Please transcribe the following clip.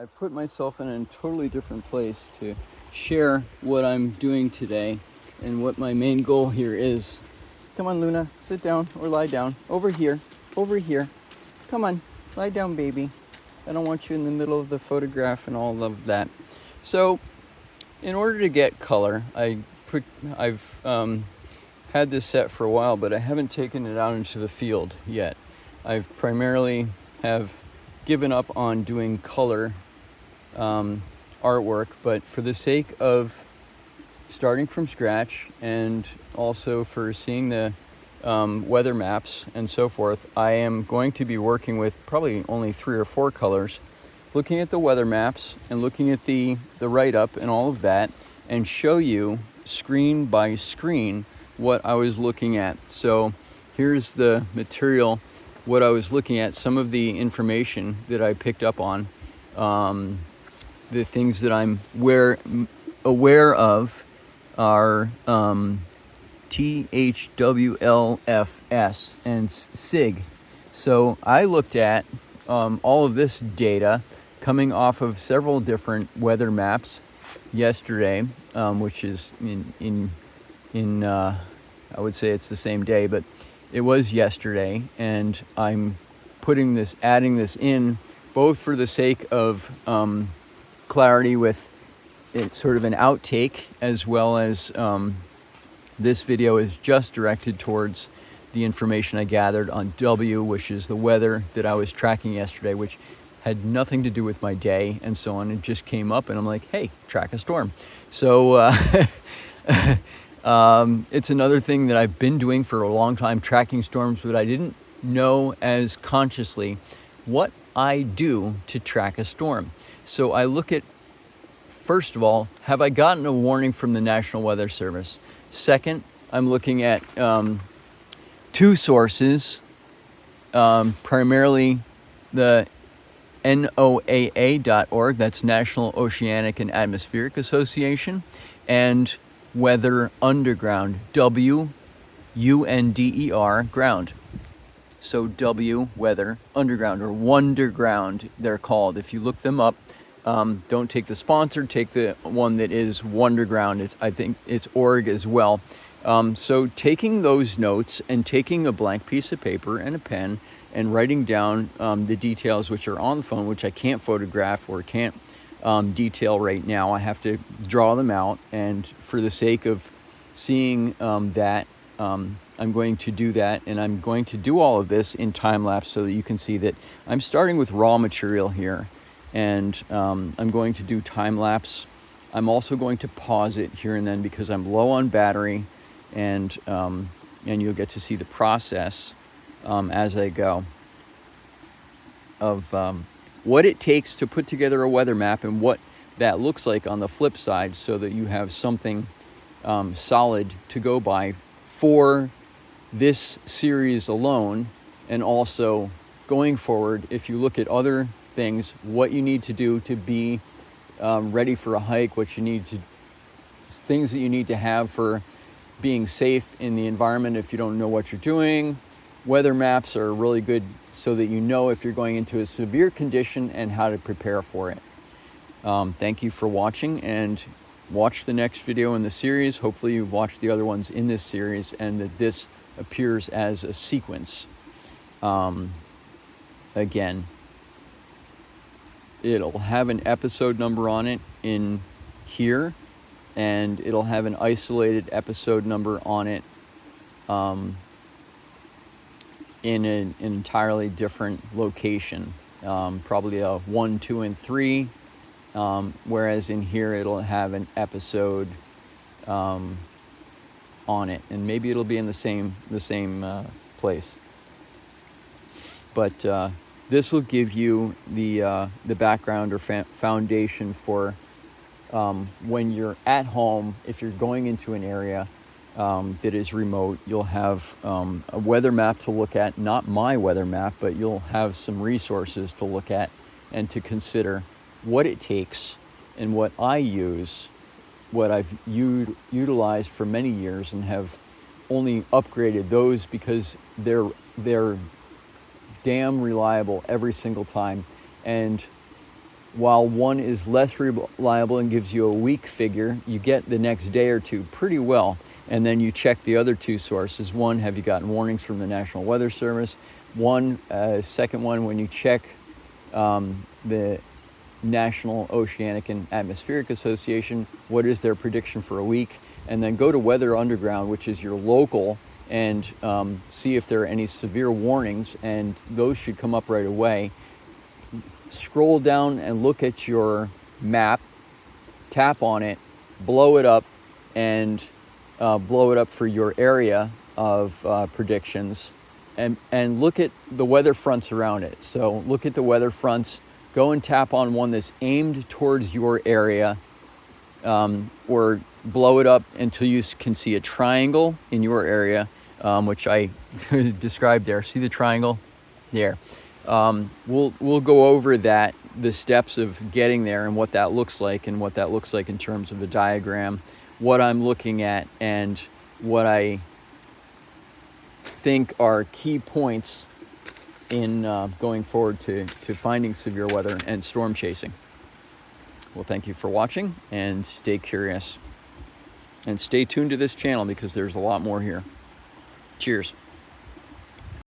I've put myself in a totally different place to share what I'm doing today and what my main goal here is. Come on, Luna, sit down or lie down. Over here, over here. Come on, lie down, baby. I don't want you in the middle of the photograph and all of that. So, in order to get color, I've had this set for a while, but I haven't taken it out into the field yet. I've primarily have given up on doing color artwork, but for the sake of starting from scratch and also for seeing the weather maps and so forth, I am going to be working with probably only 3 or 4 colors, looking at the weather maps and looking at the write-up and all of that, and show you screen by screen what I was looking at. So here's the material, what I was looking at, some of the information that I picked up on, the things that I'm aware of are THWLFS and SIG. So I looked at all of this data coming off of several different weather maps yesterday, which is in I would say it's the same day, but it was yesterday, and I'm adding this in both for the sake of clarity with it's sort of an outtake, as well as this video is just directed towards the information I gathered on W, which is the weather that I was tracking yesterday, which had nothing to do with my day and so on. It just came up and I'm like, hey, track a storm. So it's another thing that I've been doing for a long time, tracking storms, but I didn't know as consciously what I do to track a storm. So I look at, first of all, have I gotten a warning from the National Weather Service? Second, I'm looking at 2 sources, primarily the NOAA.org, that's National Oceanic and Atmospheric Association, and Weather Underground, WUNDER, ground. So W, Weather Underground, or Wonderground, they're called. If you look them up, don't take the sponsor, take the one that is Wonderground. I think it's org as well. So taking those notes and taking a blank piece of paper and a pen and writing down the details which are on the phone, which I can't photograph or can't detail right now. I have to draw them out, and for the sake of seeing that, I'm going to do that, and I'm going to do all of this in time lapse so that you can see that I'm starting with raw material here, and I'm going to do time lapse. I'm also going to pause it here and then because I'm low on battery, and you'll get to see the process as I go of what it takes to put together a weather map and what that looks like on the flip side, so that you have something solid to go by for this series alone, and also going forward, if you look at other things, what you need to do to be ready for a hike, things that you need to have for being safe in the environment if you don't know what you're doing. Weather maps are really good so that you know if you're going into a severe condition and how to prepare for it. Thank you for watching, and watch the next video in the series. Hopefully you've watched the other ones in this series and that this appears as a sequence. Again, it'll have an episode number on it in here, and it'll have an isolated episode number on it in an entirely different location, probably a 1, 2, and 3, whereas in here it'll have an episode on it, and maybe it'll be in the same place. But this will give you the background or foundation for when you're at home. If you're going into an area that is remote, you'll have a weather map to look at, not my weather map, but you'll have some resources to look at and to consider what it takes and what I use, what I've utilized for many years and have only upgraded those because they're damn reliable every single time. And while one is less reliable and gives you a weak figure, you get the next day or two pretty well. And then you check the other two sources. One, have you gotten warnings from the National Weather Service? Second one, when you check the National Oceanic and Atmospheric Association, what is their prediction for a week? And then go to Weather Underground, which is your local, and see if there are any severe warnings, and those should come up right away. Scroll down and look at your map, tap on it, blow it up, and blow it up for your area of predictions, and look at the weather fronts around it. So look at the weather fronts, go and tap on one that's aimed towards your area, or blow it up until you can see a triangle in your area, which I described there. See the triangle there? We'll go over that, the steps of getting there and what that looks like, and what that looks like in terms of a diagram, what I'm looking at, and what I think are key points in going forward to finding severe weather and storm chasing. Well, thank you for watching, and stay curious. And stay tuned to this channel because there's a lot more here. Cheers.